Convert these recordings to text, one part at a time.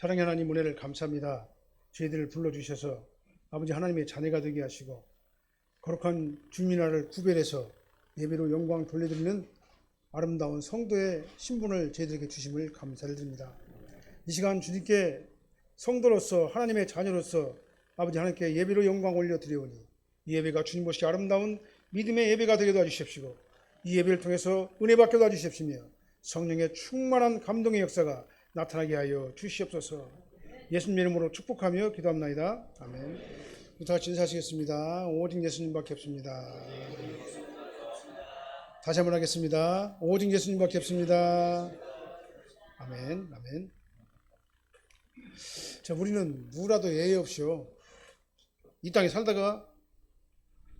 사랑의 하나님 은혜를 감사합니다. 저희들을 불러주셔서 아버지 하나님의 자녀가 되게 하시고 거룩한 주민화를 구별해서 예배로 영광 돌려드리는 아름다운 성도의 신분을 저희들에게 주심을 감사를 드립니다. 이 시간 주님께 성도로서 하나님의 자녀로서 아버지 하나님께 예배로 영광 올려드리오니 이 예배가 주님 보시기 아름다운 믿음의 예배가 되게 도와주십시고 이 예배를 통해서 은혜 받게 도와주십시며 성령의 충만한 감동의 역사가 나타나게 하여 주시옵소서. 예수님 이름으로 축복하며 기도합나이다. 아멘. 다 같이 인사하시겠습니다. 오직 예수님밖에 없습니다. 다시 한번 하겠습니다. 오직 예수님밖에 없습니다. 아멘. 아멘. 자, 우리는 누구라도 예외 없이요 이 땅에 살다가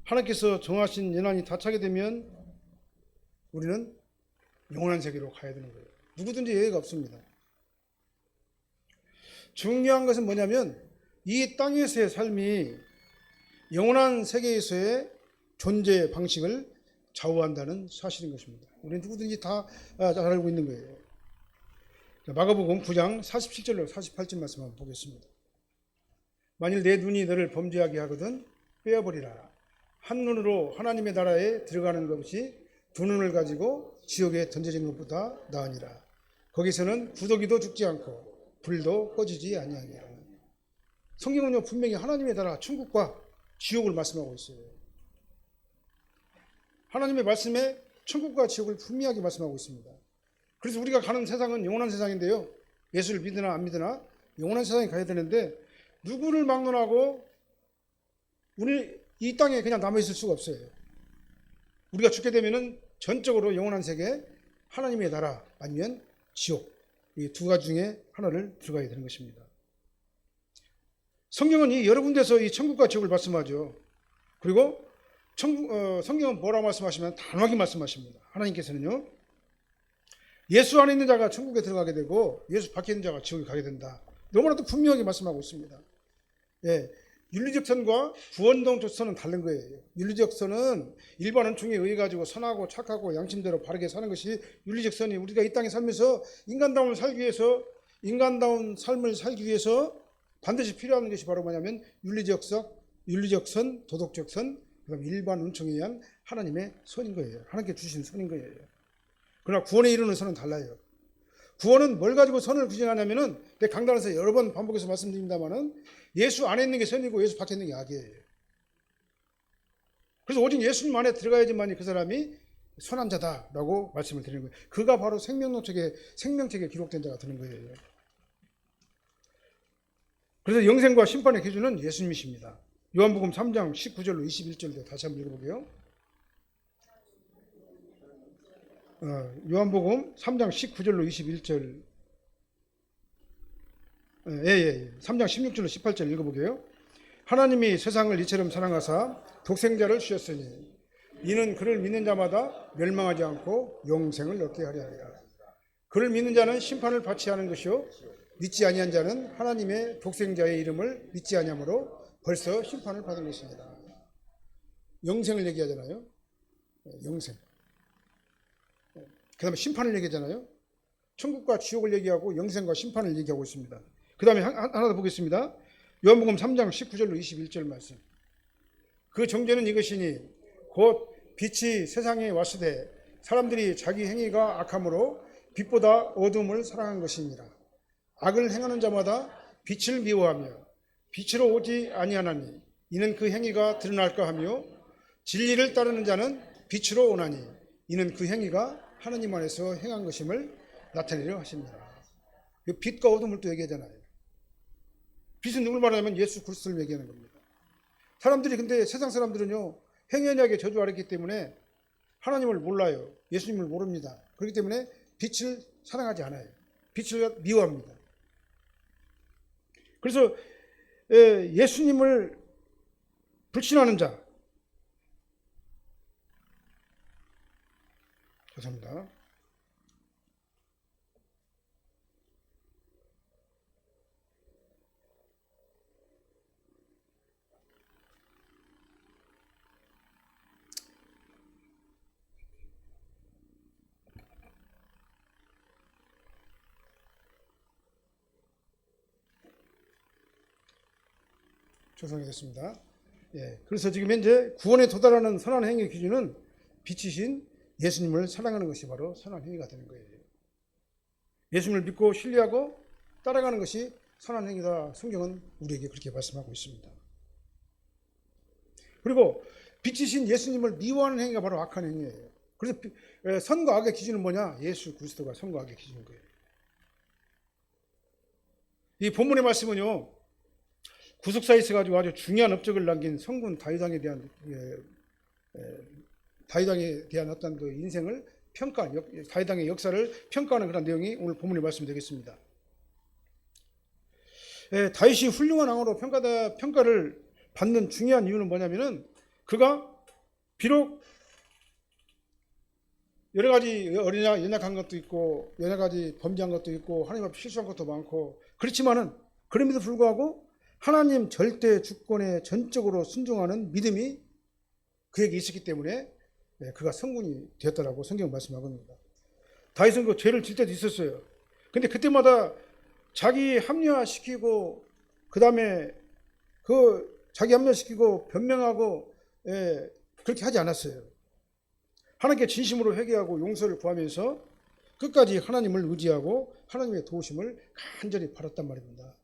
하나님께서 정하신 연한이 다 차게 되면 우리는 영원한 세계로 가야 되는 거예요. 누구든지 예외가 없습니다. 중요한 것은 뭐냐면 이 땅에서의 삶이 영원한 세계에서의 존재 방식을 좌우한다는 사실인 것입니다. 우리는 누구든지 다 잘 알고 있는 거예요. 마가복음 9장 47절로 48절 말씀 한번 보겠습니다. 만일 내 눈이 너를 범죄하게 하거든 빼어버리라. 한 눈으로 하나님의 나라에 들어가는 것이 두 눈을 가지고 지옥에 던져지는 것보다 나으니라. 거기서는 구더기도 죽지 않고 불도 꺼지지 아니하니라. 성경은요 분명히 하나님의 나라 천국과 지옥을 말씀하고 있어요. 하나님의 말씀에 천국과 지옥을 분명하게 말씀하고 있습니다. 그래서 우리가 가는 세상은 영원한 세상인데요, 예수를 믿으나 안 믿으나 영원한 세상에 가야 되는데 누구를 막론하고 우리 이 땅에 그냥 남아있을 수가 없어요. 우리가 죽게 되면은 전적으로 영원한 세계, 하나님의 나라 아니면 지옥, 이 두 가지 중에 하나를 들어가야 되는 것입니다. 성경은 이 여러 군데서 이 천국과 지옥을 말씀하죠. 그리고 성경은 뭐라고 말씀하시면 단호하게 말씀하십니다. 하나님께서는요 예수 안에 있는 자가 천국에 들어가게 되고 예수 밖에 있는 자가 지옥에 가게 된다. 너무나도 분명하게 말씀하고 있습니다. 예, 윤리적 선과 구원론적 선은 다른 거예요. 윤리적 선은 일반 원충에 의해 가지고 선하고 착하고 양심대로 바르게 사는 것이 윤리적 선이, 우리가 이 땅에 살면서 인간다운 삶을 살기 위해서 반드시 필요한 것이 바로 뭐냐면 윤리적 선, 도덕적 선, 그다음 일반 원충에 의한 하나님의 선인 거예요. 하나님께 주신 선인 거예요. 그러나 구원에 이르는 선은 달라요. 구원은 뭘 가지고 선을 규정하냐면은, 내 강단에서 여러 번 반복해서 말씀드립니다만은 예수 안에 있는 게 선이고 예수 밖에 있는 게 악이에요. 그래서 오직 예수님 안에 들어가야지만이 그 사람이 선한 자다라고 말씀을 드리는 거예요. 그가 바로 생명책에 기록된 자가 되는 거예요. 그래서 영생과 심판의 기준은 예수님이십니다. 요한복음 3장 19절로 21절도 다시 한번 읽어볼게요. 요한복음 3장 19절로 21절, 3장 16절로 18절 읽어보게요. 하나님이 세상을 이처럼 사랑하사 독생자를 주셨으니 이는 그를 믿는 자마다 멸망하지 않고 영생을 얻게 하려 함이라. 그를 믿는 자는 심판을 받지 않은 것이요 믿지 아니한 자는 하나님의 독생자의 이름을 믿지 아니하므로 벌써 심판을 받은 것입니다. 영생을 얘기하잖아요. 영생. 그 다음에 심판을 얘기하잖아요. 천국과 지옥을 얘기하고 영생과 심판을 얘기하고 있습니다. 그 다음에 하나 더 보겠습니다. 요한복음 3장 19절로 21절 말씀. 그 정죄는 이것이니 곧 빛이 세상에 왔으되 사람들이 자기 행위가 악함으로 빛보다 어둠을 사랑한 것이니라. 악을 행하는 자마다 빛을 미워하며 빛으로 오지 아니하나니 이는 그 행위가 드러날까 하며 진리를 따르는 자는 빛으로 오나니 이는 그 행위가 하나님 안에서 행한 것임을 나타내려 하십니다. 빛과 어둠을 또 얘기하잖아요. 빛은 누굴 말하냐면 예수 그리스도를 얘기하는 겁니다. 사람들이, 근데 세상 사람들은요 행위 언약에 저주 아랬기 때문에 하나님을 몰라요. 예수님을 모릅니다. 그렇기 때문에 빛을 사랑하지 않아요. 빛을 미워합니다. 그래서 예수님을 불신하는 자, 죄송합니다. 조성하겠습니다. 예, 그래서 지금 현재 구원에 도달하는 선한 행위 기준은 빛이신 예수님을 사랑하는 것이 바로 선한 행위가 되는 거예요. 예수님을 믿고 신뢰하고 따라가는 것이 선한 행위다. 성경은 우리에게 그렇게 말씀하고 있습니다. 그리고 빛이신 예수님을 미워하는 행위가 바로 악한 행위예요. 그래서 선과 악의 기준은 뭐냐? 예수 그리스도가 선과 악의 기준인 거예요. 이 본문의 말씀은요, 구속사에 있어가지고 아주 중요한 업적을 남긴 성군 다윗왕에 대한 어떤 그 인생을 다윗왕의 역사를 평가하는 그런 내용이 오늘 본문의 말씀이 되겠습니다. 다윗이 훌륭한 왕으로 평가를 받는 중요한 이유는 뭐냐면은 그가 비록 여러 가지 연약한 것도 있고 여러 가지 범죄한 것도 있고 하나님 앞에 실수한 것도 많고 그렇지만은 그럼에도 불구하고 하나님 절대 주권에 전적으로 순종하는 믿음이 그에게 있었기 때문에 그가 성군이 되었다라고 성경 말씀하고 있습니다. 다윗은 그 죄를 질 때도 있었어요. 근데 그때마다 자기 합리화시키고 그 다음에 자기 합리화시키고 변명하고 그렇게 하지 않았어요. 하나님께 진심으로 회개하고 용서를 구하면서 끝까지 하나님을 의지하고 하나님의 도우심을 간절히 바랐단 말입니다.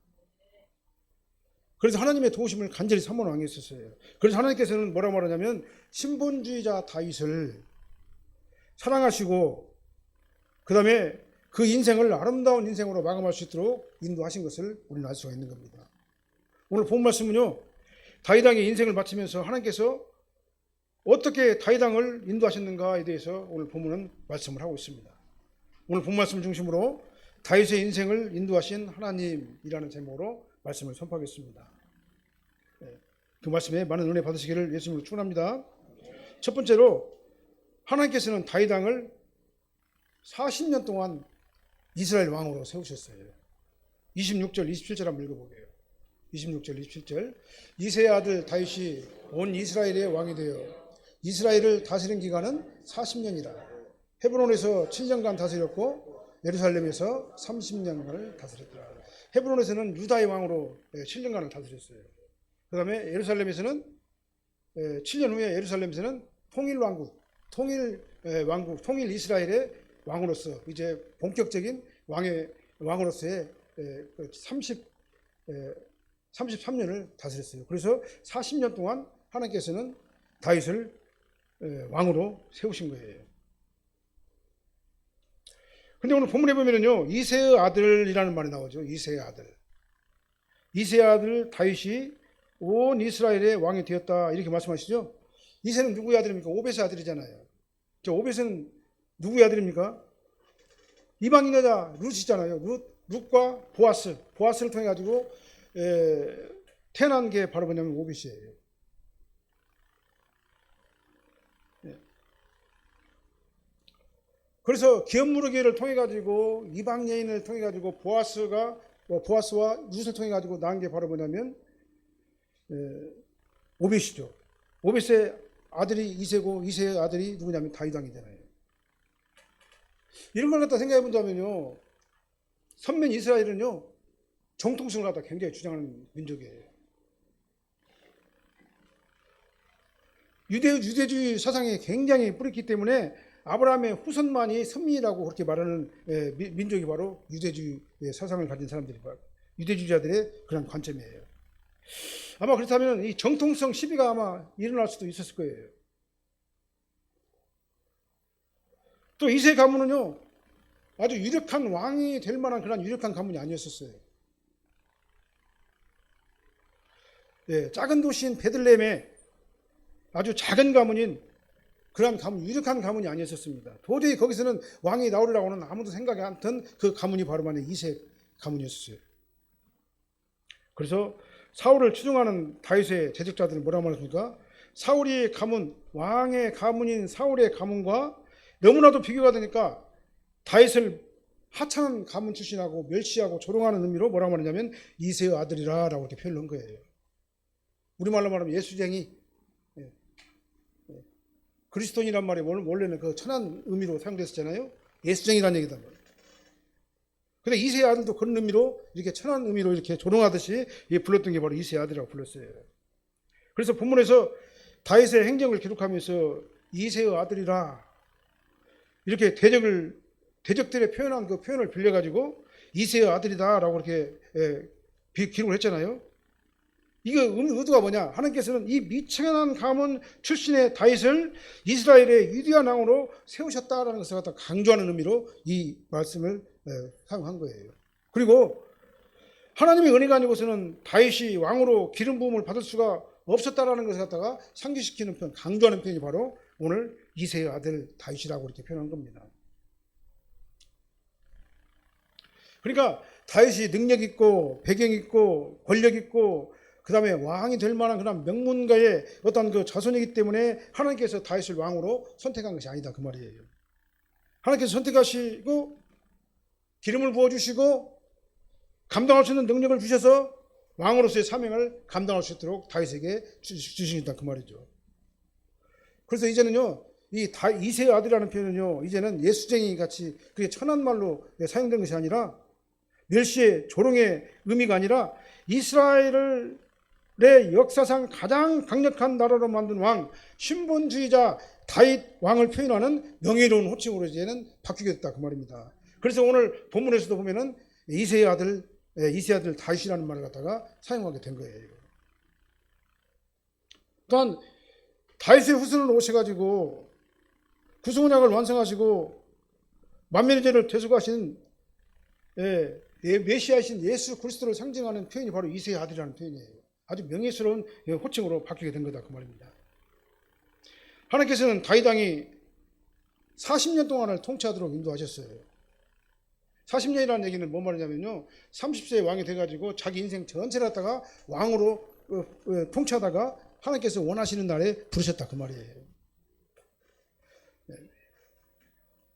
그래서 하나님의 도우심을 간절히 삼은 왕이었어요. 그래서 하나님께서는 뭐라고 말하냐면 신본주의자 다윗을 사랑하시고 그 다음에 그 인생을 아름다운 인생으로 마감할 수 있도록 인도하신 것을 우리는 알 수가 있는 겁니다. 오늘 본 말씀은요, 다윗 왕의 인생을 마치면서 하나님께서 어떻게 다윗 왕을 인도하셨는가에 대해서 오늘 본문은 말씀을 하고 있습니다. 오늘 본 말씀을 중심으로 다윗의 인생을 인도하신 하나님이라는 제목으로 말씀을 선포하겠습니다. 그 말씀에 많은 은혜 받으시기를 예수님으로 축원합니다. 첫 번째로 하나님께서는 다윗 왕을 40년 동안 이스라엘 왕으로 세우셨어요. 26절, 27절 한번 읽어보게요. 26절, 27절. 이새의 아들 다윗이 온 이스라엘의 왕이 되어 이스라엘을 다스린 기간은 40년이라. 헤브론에서 7년간 다스렸고 예루살렘에서 30년간을 다스렸더라. 헤브론에서는 유다의 왕으로 7년간을 다스렸어요. 그 다음에 예루살렘에서는 7년 후에 예루살렘에서는 통일 이스라엘의 왕으로서 이제 본격적인 왕으로서의 33년을 다스렸어요. 그래서 40년 동안 하나님께서는 다윗을 왕으로 세우신 거예요. 근데 오늘 본문에 보면은요, 이새의 아들이라는 말이 나오죠. 이새의 아들. 이새의 아들 다윗이 온 이스라엘의 왕이 되었다. 이렇게 말씀하시죠. 이새는 누구의 아들입니까? 오벳의 아들이잖아요. 저 오벳은 누구의 아들입니까? 이방인 여자 룻이잖아요. 룻과 보아스를 통해 가지고 태어난 게 바로 뭐냐면 오벳이에요. 그래서 기업무르기를 통해 가지고 이방 여인을 통해 가지고 보아스와 룻을 통해 가지고 낳은 게 바로 뭐냐면 오벳이죠. 오벳의 아들이 이새고 이새의 아들이 누구냐면 다윗 왕이잖아요. 이런 걸 갖다 생각해 본다면요, 선민 이스라엘은요 정통성을 갖다 굉장히 주장하는 민족이에요. 유대주의 사상이 굉장히 뿌렸기 때문에 아브라함의 후손만이 선민이라고 그렇게 말하는 민족이 바로 유대주의 사상을 가진 사람들이 바로 유대주의자들의 그런 관점이에요. 아마 그렇다면 이 정통성 시비가 아마 일어날 수도 있었을 거예요. 또 이새 가문은요 아주 유력한 왕이 될 만한 그런 유력한 가문이 아니었었어요. 작은 도시인 베들레헴에 아주 작은 가문인 그런 가문, 유력한 가문이 아니었습니다. 도저히 거기서는 왕이 나오리라고는 아무도 생각이 안 든 그 가문이 바로 만약 이새 가문이었어요. 그래서 사울을 추종하는 다윗의 제적자들은 뭐라고 말했습니까? 사울의 가문, 왕의 가문인 사울의 가문과 너무나도 비교가 되니까 다윗을 하찮은 가문 출신하고 멸시하고 조롱하는 의미로 뭐라고 말하냐면 이새의 아들이라 라고 이렇게 표현한 거예요. 우리말로 말하면 예수쟁이. 그리스도인이란 말이 원래는 그 천한 의미로 사용됐었잖아요. 예수쟁이라는 얘기다. 근데 이세의 아들도 그런 의미로 이렇게 천한 의미로 이렇게 조롱하듯이 불렀던 게 바로 이세의 아들이라고 불렀어요. 그래서 본문에서 다윗의 행적을 기록하면서 이세의 아들이라 이렇게 대적들의 표현한 그 표현을 빌려가지고 이세의 아들이다라고 이렇게 기록을 했잖아요. 이거 의도가 뭐냐? 하나님께서는 이 미천한 가문 출신의 다윗을 이스라엘의 위대한 왕으로 세우셨다라는 것을 갖다 강조하는 의미로 이 말씀을 사용한 거예요. 그리고 하나님의 은혜가 아니고서는 다윗이 왕으로 기름 부음을 받을 수가 없었다라는 것을 갖다가 상기시키는 표현, 강조하는 표현이 바로 오늘 이새의 아들 다윗이라고 이렇게 표현한 겁니다. 그러니까 다윗이 능력 있고 배경 있고 권력 있고 그 다음에 왕이 될 만한 그런 명문가의 어떤 그 자손이기 때문에 하나님께서 다윗을 왕으로 선택한 것이 아니다 그 말이에요. 하나님께서 선택하시고 기름을 부어주시고 감당할 수 있는 능력을 주셔서 왕으로서의 사명을 감당할 수 있도록 다윗에게 주시겠다 그 말이죠. 그래서 이제는요 이 이새의 아들이라는 표현은요 이제는 예수쟁이 같이 그게 천한 말로 사용된 것이 아니라 멸시의 조롱의 의미가 아니라 이스라엘의 역사상 가장 강력한 나라로 만든 왕 신분주의자 다윗 왕을 표현하는 명예로운 호칭으로 이제는 바뀌게 됐다 그 말입니다. 그래서 오늘 본문에서도 보면은 이새의 아들 다윗이라는 말을 갖다가 사용하게 된 거예요. 또한 다윗의 후손으로 오셔가지고 구속언약을 완성하시고 만민의 죄를 대속하신 메시아이신 예수 그리스도를 상징하는 표현이 바로 이새의 아들이라는 표현이에요. 아주 명예스러운 호칭으로 바뀌게 된 거다 그 말입니다. 하나님께서는 다윗 왕이 40년 동안을 통치하도록 인도하셨어요. 40년이라는 얘기는 뭔 말이냐면요 30세에 왕이 돼가지고 자기 인생 전체를 갖다가 왕으로 통치하다가 하나님께서 원하시는 날에 부르셨다 그 말이에요.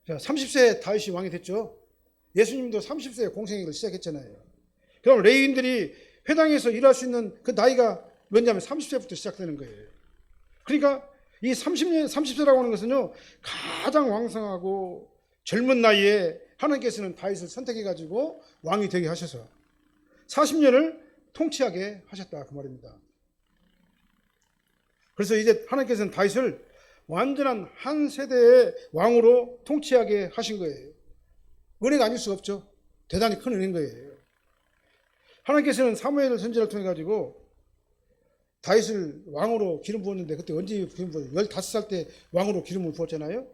자, 30세에 다윗이 왕이 됐죠. 예수님도 30세에 공생애를 시작했잖아요. 그럼 레위인들이 회당에서 일할 수 있는 그 나이가 뭐냐면 30세부터 시작되는 거예요. 그러니까 이 30세라고 하는 것은요 가장 왕성하고 젊은 나이에 하나님께서는 다윗을 선택해가지고 왕이 되게 하셔서 40년을 통치하게 하셨다 그 말입니다. 그래서 이제 하나님께서는 다윗을 완전한 한 세대의 왕으로 통치하게 하신 거예요. 은혜가 아닐 수가 없죠. 대단히 큰 은혜인 거예요. 하나님께서는 사무엘 선지자를 통해 가지고 다윗을 왕으로 기름 부었는데 그때 언제 기름 부었어요? 15살 때 왕으로 기름을 부었잖아요.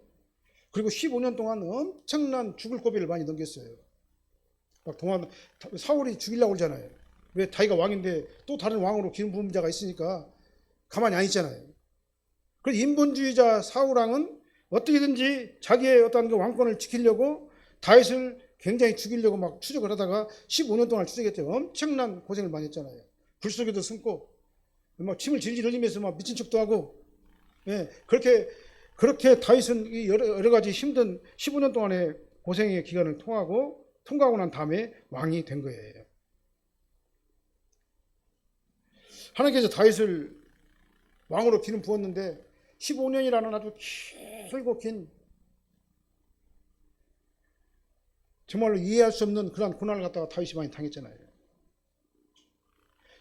그리고 15년 동안 엄청난 죽을 고비를 많이 넘겼어요. 막 사울이 죽이려고 그러잖아요. 왜 다윗가 왕인데 또 다른 왕으로 기름 부은 자가 있으니까 가만히 안 있잖아요. 그래서 인본주의자 사울왕은 어떻게든지 자기의 어떤 그 왕권을 지키려고 다윗을 굉장히 죽이려고 막 추적을 하다가 15년 동안 추적했죠. 엄청난 고생을 많이 했잖아요. 불 속에도 숨고 막 침을 질질 흘리면서 막 미친 척도 하고 그렇게 다윗은 여러 가지 힘든 15년 동안의 고생의 기간을 통과하고 난 다음에 왕이 된 거예요. 하나님께서 다윗을 왕으로 기름 부었는데 15년이라는 아주 길고 긴 정말로 이해할 수 없는 그런 고난을 갖다가 다윗이 많이 당했잖아요.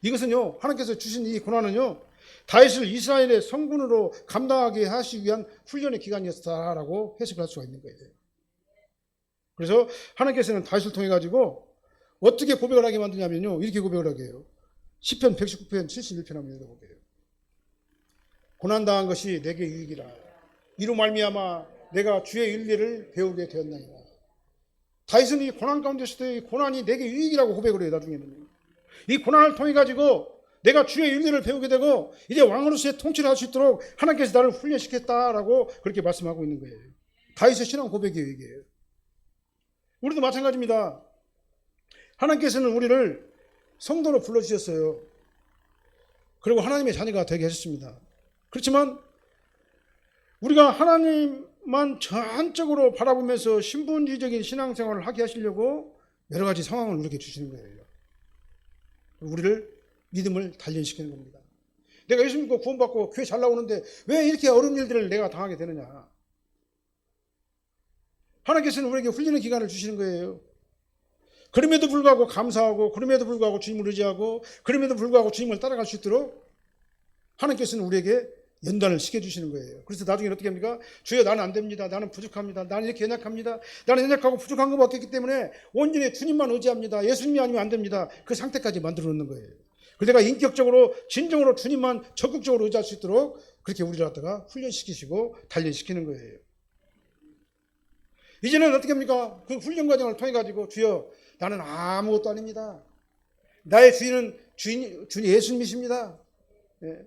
이것은요 하나님께서 주신 이 고난은요 다윗을 이스라엘의 성군으로 감당하게 하시기 위한 훈련의 기간이었다라고 해석할 수가 있는 거예요. 그래서 하나님께서는 다윗을 통해 가지고 어떻게 고백을 하게 만드냐면요 이렇게 고백을 하게 해요. 시편 119편 71편 한번 읽어볼게요. 고난당한 것이 내게 유익이라 이로 말미암아 내가 주의 윤리를 배우게 되었나이다. 다윗은 이 고난 가운데 있을 때 이 고난이 내게 유익이라고 고백을 해요. 나중에는 이 고난을 통해 가지고 내가 주의 윤리를 배우게 되고 이제 왕으로서의 통치를 할 수 있도록 하나님께서 나를 훈련시켰다라고 그렇게 말씀하고 있는 거예요. 다윗의 신앙 고백이에요. 이게 우리도 마찬가지입니다. 하나님께서는 우리를 성도로 불러주셨어요. 그리고 하나님의 자녀가 되게 하셨습니다. 그렇지만 우리가 하나님만 전적으로 바라보면서 신분주의적인 신앙생활을 하게 하시려고 여러 가지 상황을 우리에게 주시는 거예요. 우리를 믿음을 단련시키는 겁니다. 내가 예수 믿고 구원받고 교회 잘 나오는데 왜 이렇게 어려운 일들을 내가 당하게 되느냐. 하나님께서는 우리에게 훈련의 기간을 주시는 거예요. 그럼에도 불구하고 감사하고, 그럼에도 불구하고 주님을 의지하고, 그럼에도 불구하고 주님을 따라갈 수 있도록 하나님께서는 우리에게 연단을 시켜주시는 거예요. 그래서 나중에 어떻게 합니까? 주여, 나는 안 됩니다. 나는 부족합니다. 나는 이렇게 연약합니다. 나는 연약하고 부족한 것밖에 없기 때문에 온전히 주님만 의지합니다. 예수님이 아니면 안 됩니다. 그 상태까지 만들어 놓는 거예요. 그래서 내가 인격적으로 진정으로 주님만 적극적으로 의지할 수 있도록 그렇게 우리를 갖다가 훈련시키시고 단련시키는 거예요. 이제는 어떻게 합니까? 그 훈련 과정을 통해 가지고 주여, 나는 아무것도 아닙니다. 나의 주인은 주인 예수님이십니다. 예.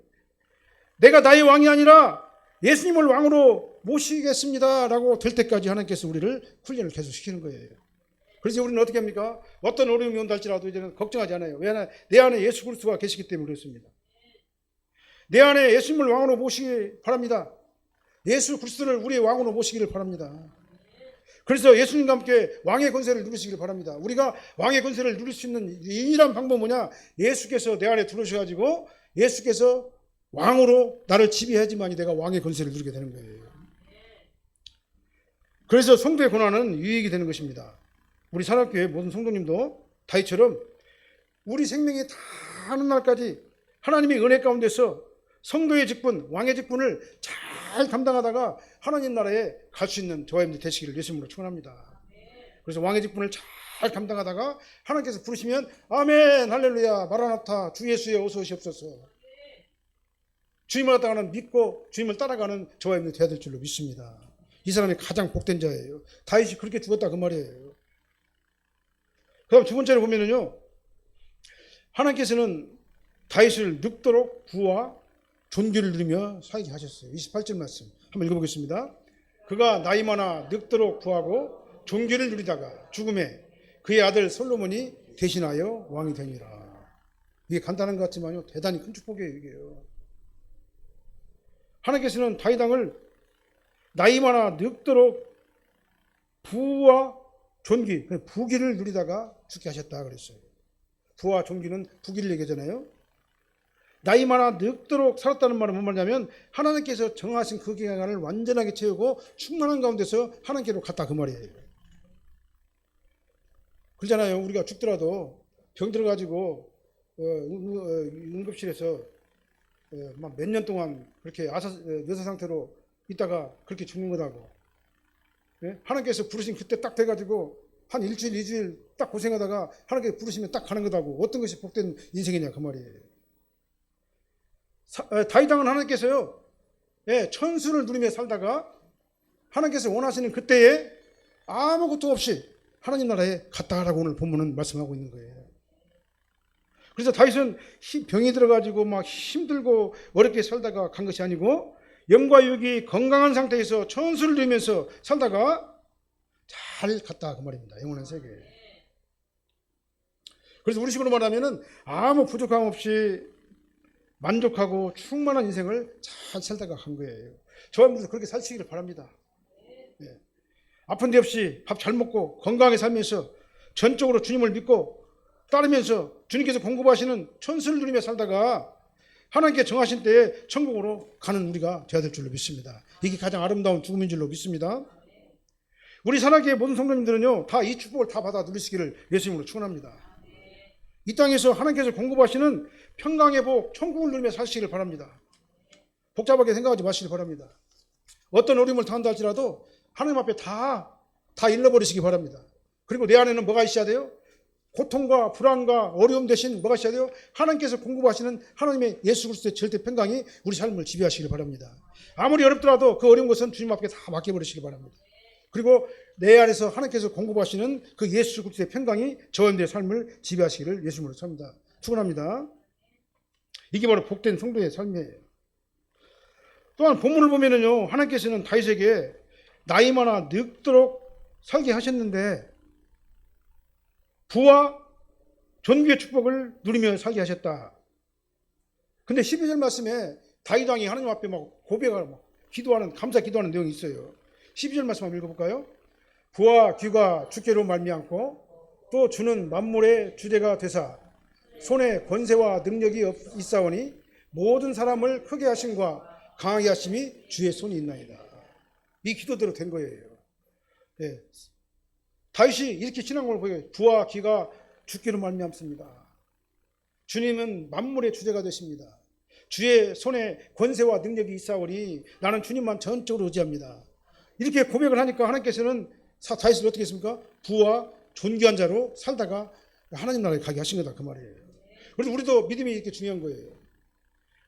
내가 나의 왕이 아니라 예수님을 왕으로 모시겠습니다 라고 될 때까지 하나님께서 우리를 훈련을 계속 시키는 거예요. 그래서 우리는 어떻게 합니까? 어떤 어려움이 온다 할지라도 이제는 걱정하지 않아요. 왜냐하면 내 안에 예수 그리스도가 계시기 때문에 그렇습니다. 내 안에 예수님을 왕으로 모시기 바랍니다. 예수 그리스도를 우리의 왕으로 모시기를 바랍니다. 그래서 예수님과 함께 왕의 권세를 누리시길 바랍니다. 우리가 왕의 권세를 누릴 수 있는 유일한 방법은 뭐냐? 예수께서 내 안에 들어오셔가지고 예수께서 왕으로 나를 지배하지만이 내가 왕의 권세를 누리게 되는 거예요. 그래서 성도의 고난은 유익이 되는 것입니다. 우리 산악교회 모든 성도님도 다윗처럼 우리 생명이 다 하는 날까지 하나님의 은혜 가운데서 성도의 직분, 왕의 직분을 잘 감당하다가 하나님 나라에 갈 수 있는 저와 여러분들 되시기를 예수님으로 축원합니다. 그래서 왕의 직분을 잘 감당하다가 하나님께서 부르시면 아멘, 할렐루야, 마라나타, 주 예수여 어서 오시옵소서. 주님을 따라가는 믿고 주님을 따라가는 저와 여러분들 되어야 될 줄로 믿습니다. 이 사람이 가장 복된 자예요. 다윗이 그렇게 죽었다 그 말이에요. 그다음 두 번째로 보면은요, 하나님께서는 다윗을 늙도록 부와 존귀를 누리며 살게 하셨어요. 28절 말씀 한번 읽어보겠습니다. 그가 나이 많아 늙도록 부하고 존귀를 누리다가 죽음에 그의 아들 솔로몬이 대신하여 왕이 되니라. 이게 간단한 것 같지만요, 대단히 큰 축복이에요. 이게요. 하나님께서는 다윗 왕을 나이 많아 늙도록 부와 존귀, 부귀를 누리다가 죽게 하셨다 그랬어요. 부와 존귀는 부귀를 얘기하잖아요. 나이 많아 늙도록 살았다는 말은 뭔 말이냐면 하나님께서 정하신 그 기간을 완전하게 채우고 충만한 가운데서 하나님께로 갔다 그 말이에요. 그러잖아요. 우리가 죽더라도 병 들어가지고 응급실에서 막 몇 년 동안 그렇게 뇌사 상태로 있다가 그렇게 죽는 거다고. 예? 하나님께서 부르신 그때 딱 돼가지고 한 일주일, 이주일 딱 고생하다가 하나님께서 부르시면 딱 가는 거다고. 어떤 것이 복된 인생이냐 그 말이에요. 다윗 왕은 하나님께서요, 예, 천수를 누리며 살다가 하나님께서 원하시는 그때에 아무것도 없이 하나님 나라에 갔다라고 오늘 본문은 말씀하고 있는 거예요. 그래서 다윗은 병이 들어가지고 막 힘들고 어렵게 살다가 간 것이 아니고 영과 육이 건강한 상태에서 천수를 누리면서 살다가 잘 갔다 그 말입니다. 영원한 세계에. 그래서 우리 식으로 말하면은 아무 부족함 없이 만족하고 충만한 인생을 잘 살다가 간 거예요. 저와 여러분들 그렇게 살시기를 바랍니다. 예. 아픈 데 없이 밥 잘 먹고 건강하게 살면서 전적으로 주님을 믿고 따르면서 주님께서 공급하시는 천수를 누리며 살다가 하나님께 정하신 때에 천국으로 가는 우리가 되어야 될 줄로 믿습니다. 이게 가장 아름다운 죽음인 줄로 믿습니다. 우리 산악교회 모든 성도님들은요, 다 이 축복을 다 받아 누리시기를 예수님으로 축원합니다. 이 땅에서 하나님께서 공급하시는 평강의 복, 천국을 누리며 사시기를 바랍니다. 복잡하게 생각하지 마시기 바랍니다. 어떤 어려움을 당한다 할지라도 하나님 앞에 다 잃어버리시기 바랍니다. 그리고 내 안에는 뭐가 있어야 돼요? 고통과 불안과 어려움 대신 뭐가 있어야 돼요? 하나님께서 공급하시는 하나님의 예수 그리스도의 절대 평강이 우리 삶을 지배하시길 바랍니다. 아무리 어렵더라도 그 어려운 것은 주님 앞에 다 맡겨버리시기 바랍니다. 그리고 내 안에서 하나님께서 공급하시는 그 예수 그리스도의 평강이 저와 여러분들의 삶을 지배하시기를 예수님으로 찹니다. 축원합니다. 이게 바로 복된 성도의 삶이에요. 또한 본문을 보면은요, 하나님께서는 다윗에게 나이 많아 늙도록 살게 하셨는데 부와 존귀의 축복을 누리며 살게 하셨다. 근데 12절 말씀에 다윗 왕이 하나님 앞에 막 고백하고 기도하는, 감사 기도하는 내용이 있어요. 12절 말씀 한번 읽어볼까요? 부와 귀가 주께로 말미암고 또 주는 만물의 주제가 되사 손에 권세와 능력이 있사오니 모든 사람을 크게 하심과 강하게 하심이 주의 손이 있나이다. 이 기도대로 된 거예요. 네. 다윗이 이렇게 신앙을 보여요. 부와 기가 주께로 말미암습니다. 주님은 만물의 주제가 되십니다. 주의 손에 권세와 능력이 있사오니 나는 주님만 전적으로 의지합니다. 이렇게 고백을 하니까 하나님께서는 다윗을 어떻게 했습니까? 부와 존귀한 자로 살다가 하나님 나라에 가게 하신 거다, 그 말이에요. 그래서 우리도 믿음이 이렇게 중요한 거예요.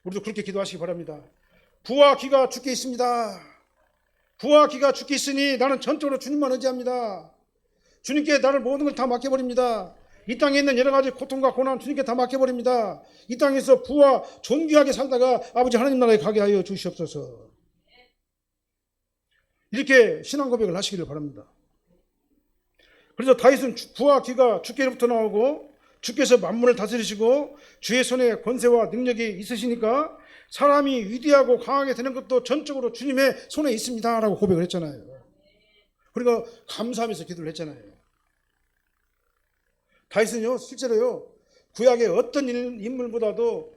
우리도 그렇게 기도하시기 바랍니다. 부와 기가 주께 있습니다. 부와 기가 주께 있으니 나는 전적으로 주님만 의지합니다. 주님께 나를 모든 걸 다 맡겨버립니다. 이 땅에 있는 여러 가지 고통과 고난 주님께 다 맡겨버립니다. 이 땅에서 부와 존귀하게 살다가 아버지 하나님 나라에 가게 하여 주시옵소서. 이렇게 신앙 고백을 하시기를 바랍니다. 그래서 다윗은 부와 기가 주께로부터 나오고 주께서 만물을 다스리시고 주의 손에 권세와 능력이 있으시니까 사람이 위대하고 강하게 되는 것도 전적으로 주님의 손에 있습니다 라고 고백을 했잖아요. 그러니까 감사하면서 기도를 했잖아요. 다윗은요 실제로요 구약의 어떤 인물보다도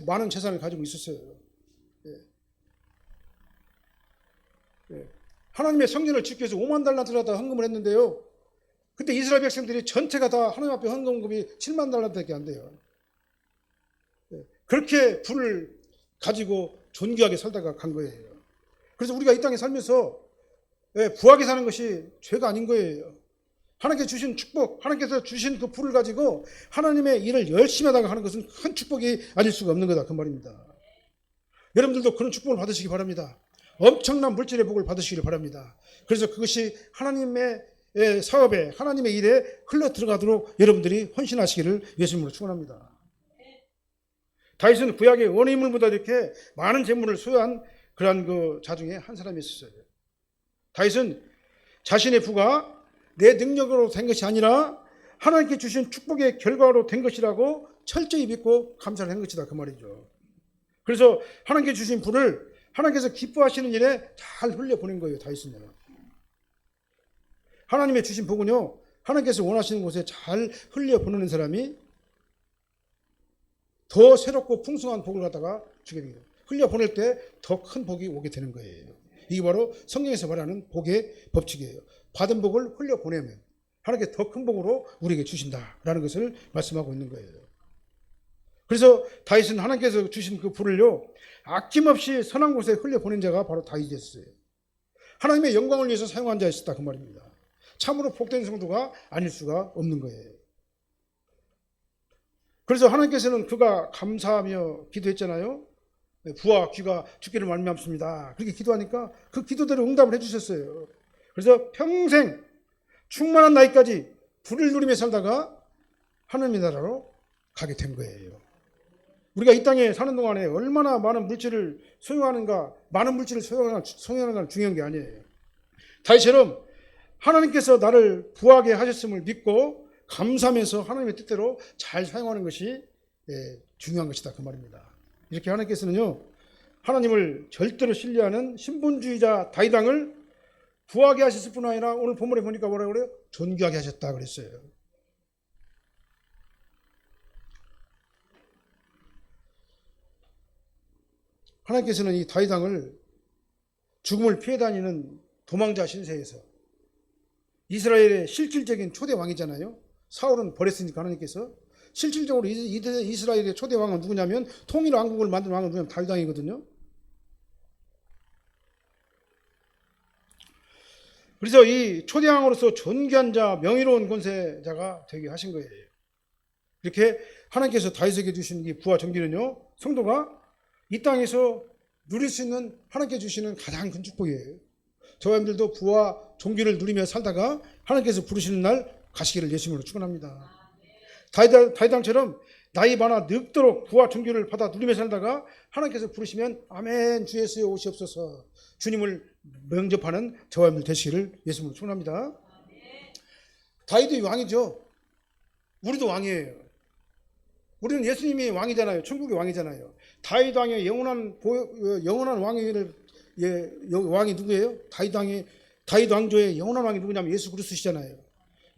많은 재산을 가지고 있었어요. 하나님의 성전을 짓기 위해서 5만 달란트를 다 헌금을 했는데요. 그때 이스라엘 백성들이 전체가 다 하나님 앞에 헌금금이 7만 달란트밖에 안 돼요. 그렇게 부를 가지고 존귀하게 살다가 간 거예요. 그래서 우리가 이 땅에 살면서 부하게 사는 것이 죄가 아닌 거예요. 하나님께서 주신 축복, 하나님께서 주신 그 부를 가지고 하나님의 일을 열심히 하다가 하는 것은 큰 축복이 아닐 수가 없는 거다, 그 말입니다. 여러분들도 그런 축복을 받으시기 바랍니다. 엄청난 물질의 복을 받으시기를 바랍니다. 그래서 그것이 하나님의 사업에, 하나님의 일에 흘러 들어가도록 여러분들이 헌신하시기를 예수님으로 축원합니다. 다윗은 구약의 어느 인물보다 이렇게 많은 재물을 소유한 그러한 그 자 중에 한 사람이 있었어요. 다윗은 자신의 부가 내 능력으로 된 것이 아니라 하나님께 주신 축복의 결과로 된 것이라고 철저히 믿고 감사를 한 것이다, 그 말이죠. 그래서 하나님께 주신 부를 하나님께서 기뻐하시는 일에 잘 흘려보낸 거예요, 다윗은요. 하나님의 주신 복은요, 하나님께서 원하시는 곳에 잘 흘려보내는 사람이 더 새롭고 풍성한 복을 갖다가 주게 됩니다. 흘려보낼 때 더 큰 복이 오게 되는 거예요. 이게 바로 성경에서 말하는 복의 법칙이에요. 받은 복을 흘려보내면 하나님께 더 큰 복으로 우리에게 주신다라는 것을 말씀하고 있는 거예요. 그래서 다윗은 하나님께서 주신 그 불을요, 아낌없이 선한 곳에 흘려보낸 자가 바로 다윗이었어요. 하나님의 영광을 위해서 사용한 자였다, 그 말입니다. 참으로 복된 성도가 아닐 수가 없는 거예요. 그래서 하나님께서는 그가 감사하며 기도했잖아요. 부와 귀가 주께를 말미암습니다. 그렇게 기도하니까 그 기도대로 응답을 해주셨어요. 그래서 평생 충만한 나이까지 불을 누리며 살다가 하나님의 나라로 가게 된 거예요. 우리가 이 땅에 사는 동안에 얼마나 많은 물질을 소유하는가, 많은 물질을 소유하는가는 중요한 게 아니에요. 다윗처럼 하나님께서 나를 부하게 하셨음을 믿고 감사하면서 하나님의 뜻대로 잘 사용하는 것이 중요한 것이다, 그 말입니다. 이렇게 하나님께서는요, 하나님을 절대로 신뢰하는 신분주의자 다윗 왕을 부하게 하셨을 뿐 아니라 오늘 본문에 보니까 뭐라고 그래요? 존귀하게 하셨다 그랬어요. 하나님께서는 이 다윗 왕을 죽음을 피해 다니는 도망자 신세에서, 이스라엘의 실질적인 초대 왕이잖아요. 사울은 버렸으니까 하나님께서 실질적으로 이스라엘의 초대 왕은 누구냐면, 통일 왕국을 만든 왕은 누구냐면 다윗 왕이거든요. 그래서 이 초대 왕으로서 존귀한 자, 명예로운 권세자가 되게 하신 거예요. 이렇게 하나님께서 다윗에게 주신 이 부와 존귀는요, 성도가 이 땅에서 누릴 수 있는 하나님께 주시는 가장 큰 축복이에요. 저와 여러분들도 부와 존귀를 누리며 살다가 하나님께서 부르시는 날 가시기를 예수님으로 축원합니다. 다윗 왕처럼 나이 많아 늙도록 부와 존귀를 받아 누리며 살다가 하나님께서 부르시면 아멘 주 예수여 오시옵소서, 주님을 영접하는 저와 여러분들 되시기를 예수님으로 축원합니다. 다윗이 왕이죠. 우리도 왕이에요. 우리는 예수님이 왕이잖아요. 천국의 왕이잖아요. 다윗 왕의 영원한 왕이 누구예요? 다윗 왕조의 영원한 왕이 누구냐면 예수 그리스도시잖아요.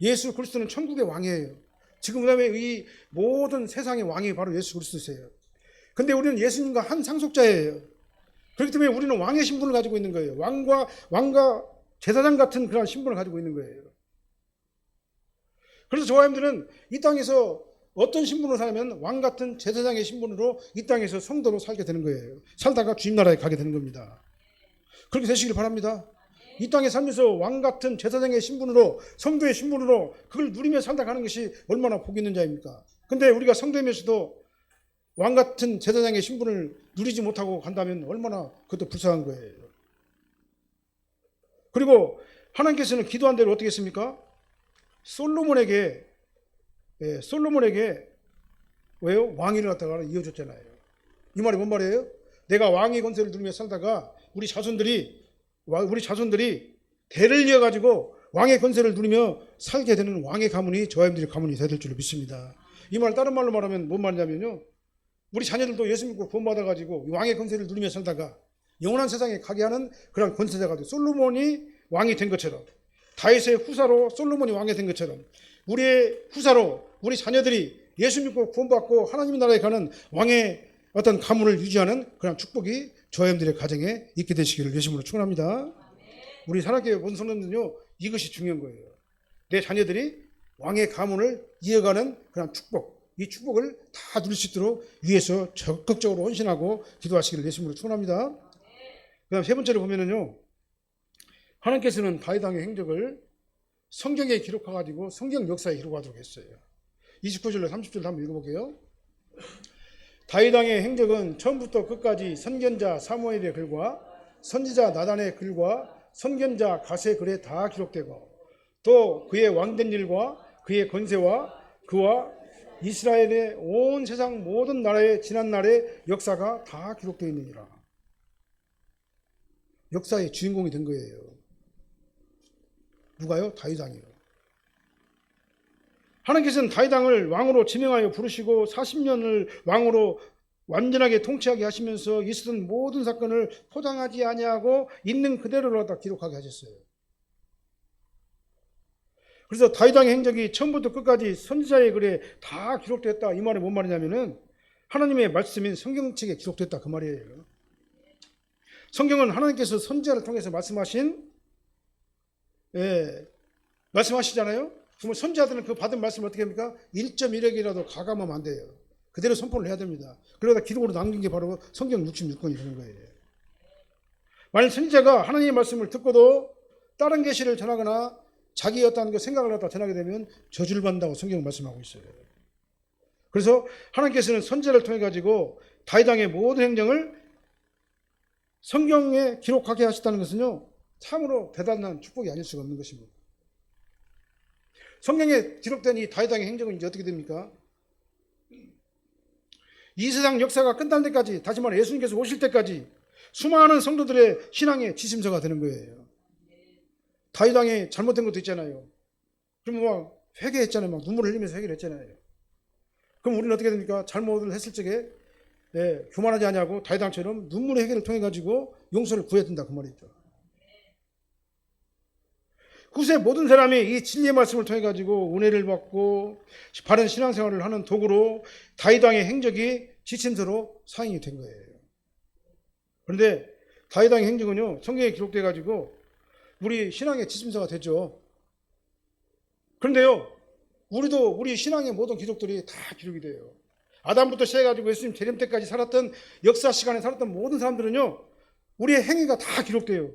예수 그리스도는 천국의 왕이에요. 지금 그다음에 이 모든 세상의 왕이 바로 예수 그리스도세요. 근데 우리는 예수님과 한 상속자예요. 그렇기 때문에 우리는 왕의 신분을 가지고 있는 거예요. 왕과 제사장 같은 그런 신분을 가지고 있는 거예요. 그래서 저와 여러분들은 이 땅에서 어떤 신분으로 살면 왕 같은 제사장의 신분으로 이 땅에서 성도로 살게 되는 거예요. 살다가 주님 나라에 가게 되는 겁니다. 그렇게 되시길 바랍니다. 이 땅에 살면서 왕 같은 제사장의 신분으로, 성도의 신분으로 그걸 누리며 살다 가는 것이 얼마나 복 있는 자입니까? 근데 우리가 성도이면서도 왕 같은 제사장의 신분을 누리지 못하고 간다면 얼마나 그것도 불쌍한 거예요. 그리고 하나님께서는 기도한 대로 어떻게 했습니까? 솔로몬에게 왜요? 왕위를 갖다가 이어줬잖아요. 이 말이 뭔 말이에요? 내가 왕의 권세를 누리며 살다가 우리 자손들이 대를 이어가지고 왕의 권세를 누리며 살게 되는 왕의 가문이 저와 여러분들의 가문이 되야 될 줄로 믿습니다. 이 말 다른 말로 말하면 뭔 말이냐면요, 우리 자녀들도 예수 믿고 구원받아가지고 왕의 권세를 누리며 살다가 영원한 세상에 가게 하는 그런 권세자가 돼. 솔로몬이 왕이 된 것처럼, 다윗의 후사로 솔로몬이 왕이 된 것처럼, 우리의 후사로 우리 자녀들이 예수 믿고 구원받고 하나님 나라에 가는 왕의 어떤 가문을 유지하는 그런 축복이 저와 여러분들의 가정에 있게 되시기를 예수님으로 축원합니다. 우리 산악교회 모든 성도님들은요, 이것이 중요한 거예요. 내 자녀들이 왕의 가문을 이어가는 그런 축복, 이 축복을 다 누릴 수 있도록 위에서 적극적으로 헌신하고 기도하시기를 예수님으로 축원합니다. 그다음 세 번째로 보면은요, 하나님께서는 다윗 왕의 행적을 성경에 기록해가지고 성경 역사에 기록하도록 했어요. 29절로 30절 한번 읽어볼게요. 다윗 왕의 행적은 처음부터 끝까지 선견자 사무엘의 글과 선지자 나단의 글과 선견자 갓의 글에 다 기록되고, 또 그의 왕된 일과 그의 권세와 그와 이스라엘의 온 세상 모든 나라의 지난 날의 역사가 다 기록되어 있느니라. 역사의 주인공이 된 거예요. 누가요? 다윗 왕이요. 하나님께서는 다윗 왕을 왕으로 지명하여 부르시고 40년을 왕으로 완전하게 통치하게 하시면서 있었던 모든 사건을 포장하지 아니하고 있는 그대로 다 기록하게 하셨어요. 그래서 다윗 왕의 행적이 처음부터 끝까지 선지자의 글에 다 기록됐다. 이 말이 뭔 말이냐면은 하나님의 말씀인 성경책에 기록됐다 그 말이에요. 성경은 하나님께서 선지자를 통해서 말씀하시잖아요. 그러면 선지자들은 그 받은 말씀을 어떻게 합니까? 1.1억이라도 가감하면 안 돼요. 그대로 선포를 해야 됩니다. 그러다 기록으로 남긴 게 바로 성경 66권이 되는 거예요. 만약 선지자가 하나님의 말씀을 듣고도 다른 계시를 전하거나 자기 어떤 그 생각을 갖다 전하게 되면 저주를 받는다고 성경은 말씀하고 있어요. 그래서 하나님께서는 선지자를 통해 가지고 다윗 왕의 모든 행정을 성경에 기록하게 하셨다는 것은요, 참으로 대단한 축복이 아닐 수가 없는 것입니다. 성경에 기록된 이 다윗 왕의 행정은 이제 어떻게 됩니까? 이 세상 역사가 끝날 때까지, 다시 말해 예수님께서 오실 때까지 수많은 성도들의 신앙의 지침서가 되는 거예요. 다윗 왕이 잘못된 것도 있잖아요. 그럼 막 회개했잖아요. 막 눈물을 흘리면서 회개를 했잖아요. 그럼 우리는 어떻게 됩니까? 잘못을 했을 적에 교만하지 아니하고 다윗 왕처럼 눈물의 회개를 통해 가지고 용서를 구해야 된다 그 말이죠. 후세 모든 사람이 이 진리의 말씀을 통해 가지고 은혜를 받고 바른 신앙생활을 하는 도구로 다윗 왕의 행적이 지침서로 사인이 된 거예요. 그런데 다윗 왕의 행적은요, 성경에 기록돼 가지고 우리 신앙의 지침서가 되죠. 그런데요, 우리도 우리 신앙의 모든 기록들이 다 기록이 돼요. 아담부터 시작해가지고 예수님 재림 때까지 살았던 역사 시간에 살았던 모든 사람들은요, 우리의 행위가 다 기록돼요.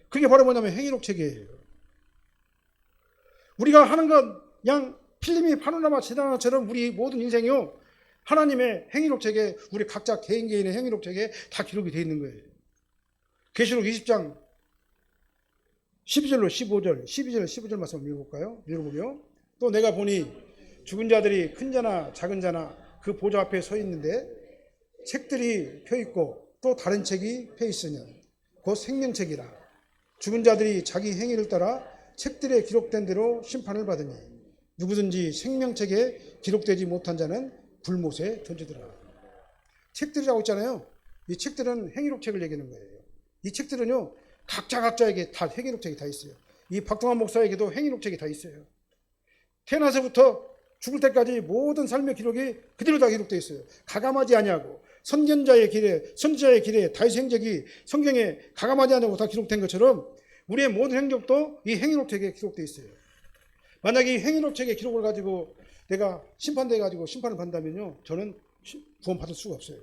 그게 바로 뭐냐면 행위록 체계예요. 우리가 하는 것 그냥 필름이 파노라마 지나가처럼 우리 모든 인생이요, 하나님의 행위록 체계, 우리 각자 개인의 행위록 체계에 다 기록이 되어 있는 거예요. 계시록 20장 12절로 15절, 12절, 15절 말씀 읽어볼까요? 읽어보며, 또 내가 보니 죽은 자들이 큰 자나 작은 자나 그 보좌 앞에 서 있는데 책들이 펴 있고 또 다른 책이 펴 있으니 곧 생명책이라. 죽은 자들이 자기 행위를 따라 책들에 기록된 대로 심판을 받으니 누구든지 생명책에 기록되지 못한 자는 불못에 던지더라. 책들이라고 있잖아요. 이 책들은 행위록책을 얘기하는 거예요. 이 책들은요, 각자에게 다 행위록책이 다 있어요. 이 박동환 목사에게도 행위록책이 다 있어요. 태어나서부터 죽을 때까지 모든 삶의 기록이 그대로 다 기록되어 있어요. 가감하지 아니하고 선지자의 길에 다윗의 행적이 성경에 가감하지 아니하고 다 기록된 것처럼 우리의 모든 행적도 이 행위록책에 기록되어 있어요. 만약에 이 행위록 책의 기록을 가지고 내가 심판돼 가지고 심판을 받는다면요, 저는 구원받을 수가 없어요.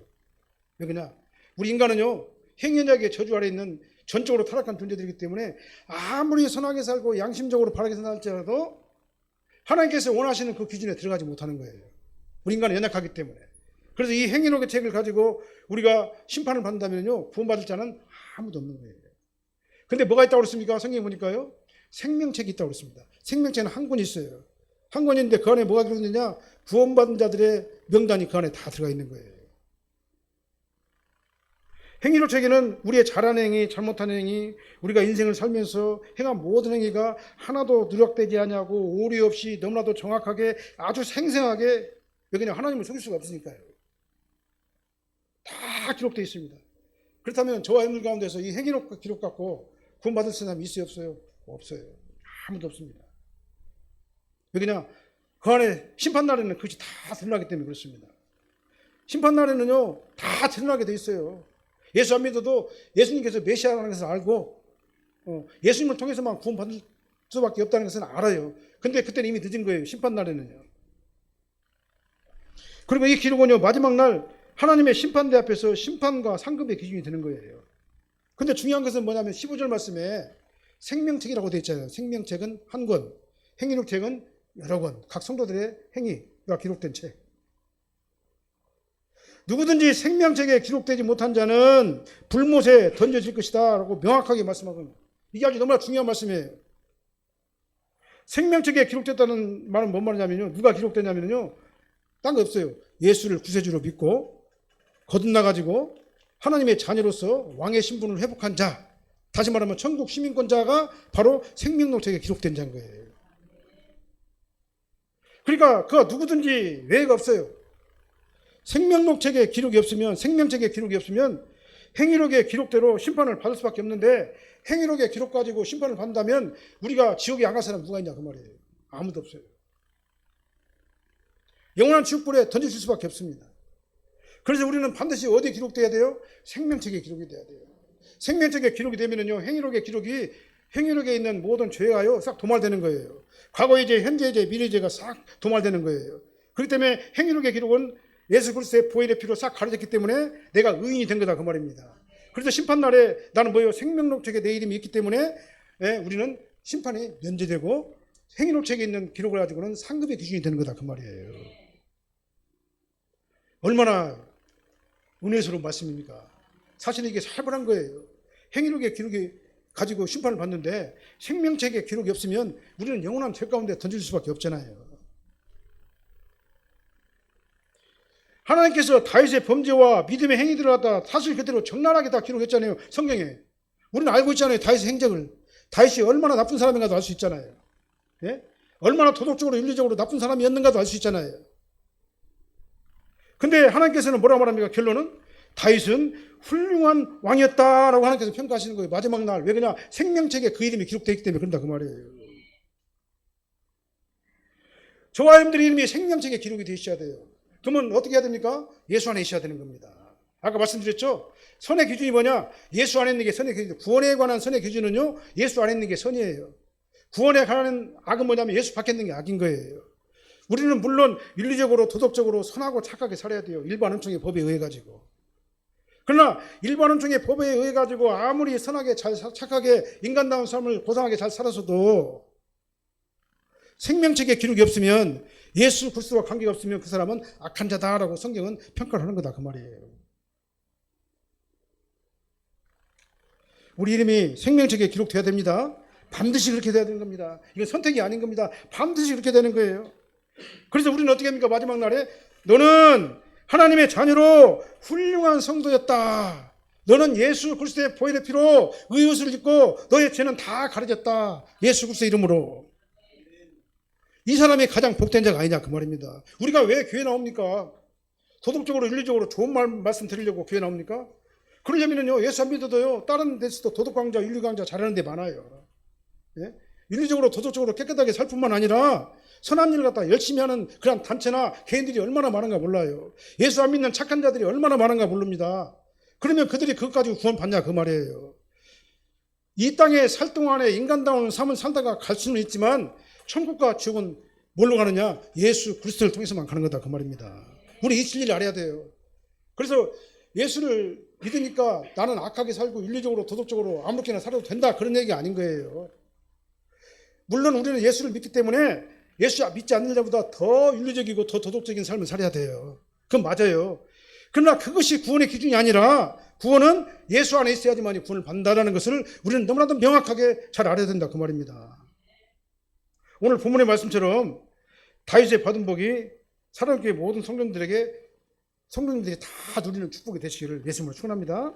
왜냐? 우리 인간은요, 행위력의 저주 아래 있는 전적으로 타락한 존재들이기 때문에 아무리 선하게 살고 양심적으로 바르게 살지라도 하나님께서 원하시는 그 기준에 들어가지 못하는 거예요. 우리 인간은 연약하기 때문에. 그래서 이 행위록의 책을 가지고 우리가 심판을 받는다면요, 구원받을 자는 아무도 없는 거예요. 근데 뭐가 있다고 그랬습니까? 성경에 보니까요, 생명책이 있다고 그랬습니다. 생명책은 한 권이 있어요. 한 권인데 그 안에 뭐가 들어있느냐? 구원받은 자들의 명단이 그 안에 다 들어가 있는 거예요. 행위록 책에는 우리의 잘한 행위, 잘못한 행위, 우리가 인생을 살면서 행한 모든 행위가 하나도 누락되지 않냐고 오류 없이 너무나도 정확하게 아주 생생하게, 왜 그냥 하나님을 속일 수가 없으니까요. 다 기록되어 있습니다. 그렇다면 저와 여러분 가운데서 이 행위록 기록 갖고 구원받을 사람이 있어요, 없어요? 없어요. 아무도 없습니다. 왜 그냥 그 안에 심판날에는 그것이 다 드러나기 때문에 그렇습니다. 심판날에는요, 다 드러나게 돼 있어요. 예수 안 믿어도 예수님께서 메시아라는 것을 알고 예수님을 통해서만 구원받을 수밖에 없다는 것은 알아요. 근데 그때는 이미 늦은 거예요. 심판날에는요. 그리고 이 기록은요, 마지막 날 하나님의 심판대 앞에서 심판과 상급의 기준이 되는 거예요. 근데 중요한 것은 뭐냐면 15절 말씀에 생명책이라고 되어 있잖아요. 생명책은 한 권, 행위록책은 여러 권, 각 성도들의 행위가 기록된 책. 누구든지 생명책에 기록되지 못한 자는 불못에 던져질 것이다 라고 명확하게 말씀하고, 이게 아주 너무나 중요한 말씀이에요. 생명책에 기록됐다는 말은 뭔 말이냐면요, 누가 기록됐냐면요, 딴 거 없어요. 예수를 구세주로 믿고 거듭나가지고 하나님의 자녀로서 왕의 신분을 회복한 자, 다시 말하면 천국 시민권자가 바로 생명록책에 기록된 자인 거예요. 그러니까 그가 누구든지 외가 없어요. 생명록책에 기록이 없으면, 생명책에 기록이 없으면 행위록의 기록대로 심판을 받을 수밖에 없는데, 행위록의 기록 가지고 심판을 받는다면 우리가 지옥에 안 갈 사람 누가 있냐 그 말이에요. 아무도 없어요. 영원한 지옥불에 던질 수밖에 없습니다. 그래서 우리는 반드시 어디에 기록돼야 돼요? 생명책에 기록이 돼야 돼요. 생명책에 기록이 되면은요, 행위록의 기록이, 행위록에 있는 모든 죄가요 싹 도말되는 거예요. 과거의 죄, 현재의 죄, 미래의 죄가 싹 도말되는 거예요. 그렇기 때문에 행위록의 기록은 예수 그리스도의 보혈의 피로 싹 가려졌기 때문에 내가 의인이 된 거다 그 말입니다. 그래서 심판날에 나는 뭐예요? 생명록책에 내 이름이 있기 때문에 우리는 심판이 면제되고 행위록책에 있는 기록을 가지고는 상급의 기준이 되는 거다 그 말이에요. 얼마나 은혜스러운 말씀입니까? 사실 이게 살벌한 거예요. 행위록의 기록이 가지고 심판을 받는데 생명책에 기록이 없으면 우리는 영원한 죄 가운데 던질 수밖에 없잖아요. 하나님께서 다윗의 범죄와 믿음의 행위들을 갖다 사실 그대로 적나라하게 다 기록했잖아요. 성경에. 우리는 알고 있잖아요. 다윗의 행적을. 다윗이 얼마나 나쁜 사람인가도 알 수 있잖아요. 예? 얼마나 도덕적으로 윤리적으로 나쁜 사람이었는가도 알 수 있잖아요. 근데 하나님께서는 뭐라고 말합니까? 결론은 다윗은 훌륭한 왕이었다라고 하나님께서 평가하시는 거예요. 마지막 날. 왜 그러냐? 생명책에 그 이름이 기록되어 있기 때문에 그런다 그 말이에요. 저와 여러분들의 이름이 생명책에 기록이 되어 있어야 돼요. 그러면 어떻게 해야 됩니까? 예수 안에 있어야 되는 겁니다. 아까 말씀드렸죠? 선의 기준이 뭐냐? 예수 안에 있는 게 선의 기준. 구원에 관한 선의 기준은요, 예수 안에 있는 게 선이에요. 구원에 관한 악은 뭐냐면 예수 밖에 있는 게 악인 거예요. 우리는 물론 윤리적으로 도덕적으로 선하고 착하게 살아야 돼요. 일반 은총의 법에 의해 가지고. 그러나 일반 은총의 법에 의해 가지고 아무리 선하게 잘 착하게 인간다운 삶을 고상하게 잘 살아서도 생명책에 기록이 없으면, 예수 그리스도와 관계가 없으면 그 사람은 악한 자다라고 성경은 평가를 하는 거다 그 말이에요. 우리 이름이 생명책에 기록돼야 됩니다. 반드시 그렇게 돼야 되는 겁니다. 이건 선택이 아닌 겁니다. 반드시 그렇게 되는 거예요. 그래서 우리는 어떻게 합니까? 마지막 날에 너는 하나님의 자녀로 훌륭한 성도였다. 너는 예수 그리스도의 보혈의 피로 의옷을 입고 너의 죄는 다 가려졌다. 예수 그리스도 이름으로. 이 사람이 가장 복된 자가 아니냐 그 말입니다. 우리가 왜 교회 나옵니까? 도덕적으로 윤리적으로 좋은 말씀 드리려고 교회 나옵니까? 그러려면요, 예수 안 믿어도요, 다른 데서도 도덕 강좌, 윤리 강좌 잘하는 데 많아요. 예? 윤리적으로 도덕적으로 깨끗하게 살 뿐만 아니라 선한 일을 갖다 열심히 하는 그런 단체나 개인들이 얼마나 많은가 몰라요. 예수 안 믿는 착한 자들이 얼마나 많은가 모릅니다. 그러면 그들이 그것 가지고 구원 받냐 그 말이에요. 이 땅에 살 동안에 인간다운 삶을 살다가 갈 수는 있지만 천국과 지옥은 뭘로 가느냐? 예수 그리스도를 통해서만 가는 거다 그 말입니다. 우리 이 진리를 알아야 돼요. 그래서 예수를 믿으니까 나는 악하게 살고 윤리적으로 도덕적으로 아무렇게나 살아도 된다 그런 얘기가 아닌 거예요. 물론 우리는 예수를 믿기 때문에 예수 믿지 않는 자보다 더 윤리적이고 더 도덕적인 삶을 살아야 돼요. 그건 맞아요. 그러나 그것이 구원의 기준이 아니라 구원은 예수 안에 있어야지만 구원을 받는다는 것을 우리는 너무나도 명확하게 잘 알아야 된다 그 말입니다. 오늘 본문의 말씀처럼 다윗의 받은 복이 사랑교회 모든 성도들이 다 누리는 축복이 되시기를 예수님으로 축원합니다.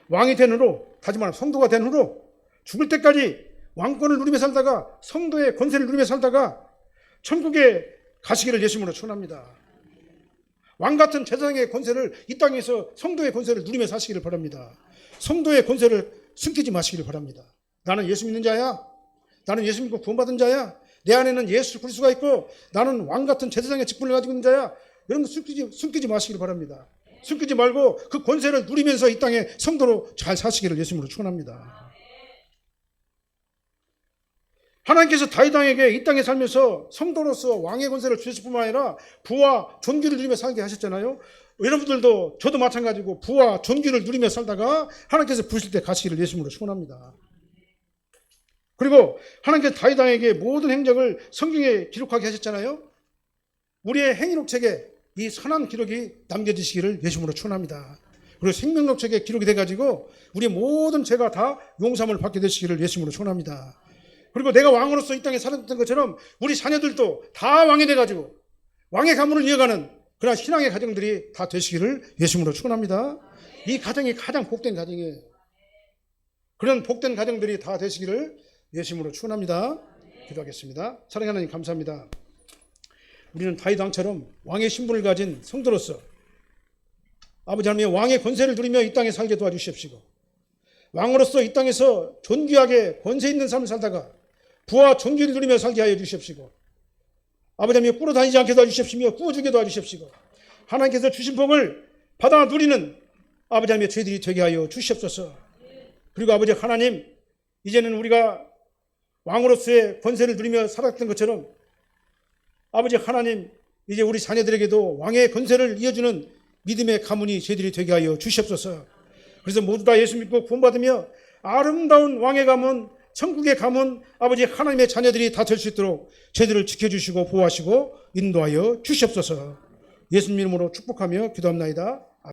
왕이 된 후로, 다시 말하면 성도가 된 후로 죽을 때까지 왕권을 누리며 살다가 성도의 권세를 누리며 살다가 천국에 가시기를 예수님으로 축원합니다. 왕 같은 제사장의 권세를 이 땅에서 성도의 권세를 누리며 사시기를 바랍니다. 성도의 권세를 숨기지 마시기를 바랍니다. 나는 예수 믿는 자야. 나는 예수 믿고 구원받은 자야. 내 안에는 예수 그리스도가 있고 나는 왕 같은 제사장의 직분을 가지고 있는 자야. 이런 거 숨기지 마시기를 바랍니다. 숨기지 말고 그 권세를 누리면서 이 땅에 성도로 잘 사시기를 예수님으로 축원합니다. 하나님께서 다윗 왕에게 이 땅에 살면서 성도로서 왕의 권세를 주셨을 뿐만 아니라 부와 존귀를 누리며 살게 하셨잖아요. 여러분들도 저도 마찬가지고 부와 존귀를 누리며 살다가 하나님께서 부르실 때 가시기를 예수님으로 축원합니다. 그리고 하나님께서 다윗 왕에게 모든 행적을 성경에 기록하게 하셨잖아요. 우리의 행위록 책에 이 선한 기록이 남겨지시기를 예수님으로 축원합니다. 그리고 생명록 책에 기록이 돼가지고 우리의 모든 죄가 다 용서함을 받게 되시기를 예수님으로 축원합니다. 그리고 내가 왕으로서 이 땅에 살았던 것처럼 우리 자녀들도 다 왕이 돼가지고 왕의 가문을 이어가는 그런 신앙의 가정들이 다 되시기를 예수님으로 축원합니다. 이 가정이 가장 복된 가정이에요. 그런 복된 가정들이 다 되시기를 예수님으로 축원합니다. 기도하겠습니다. 사랑하는 하나님 감사합니다. 우리는 다윗 왕처럼 왕의 신분을 가진 성도로서 아버지 하나님의 왕의 권세를 누리며 이 땅에 살게 도와주십시고 왕으로서 이 땅에서 존귀하게 권세 있는 삶을 살다가 부와 존귀를 누리며 살게 하여 주십시고 아버지 하나님 꾸러 다니지 않게 도와주십시며 꾸어주게 도와주십시고 하나님께서 주신 복을 받아 누리는 아버지 하나님의 저희들이 되게 하여 주시옵소서. 그리고 아버지 하나님 이제는 우리가 왕으로서의 권세를 누리며 살았던 것처럼 아버지 하나님 이제 우리 자녀들에게도 왕의 권세를 이어주는 믿음의 가문이 저희들이 되게 하여 주시옵소서. 그래서 모두 다 예수 믿고 구원받으며 아름다운 왕의 가문 천국의 가문 아버지 하나님의 자녀들이 다 될 수 있도록 저희들을 지켜주시고 보호하시고 인도하여 주시옵소서. 예수님 이름으로 축복하며 기도합나이다.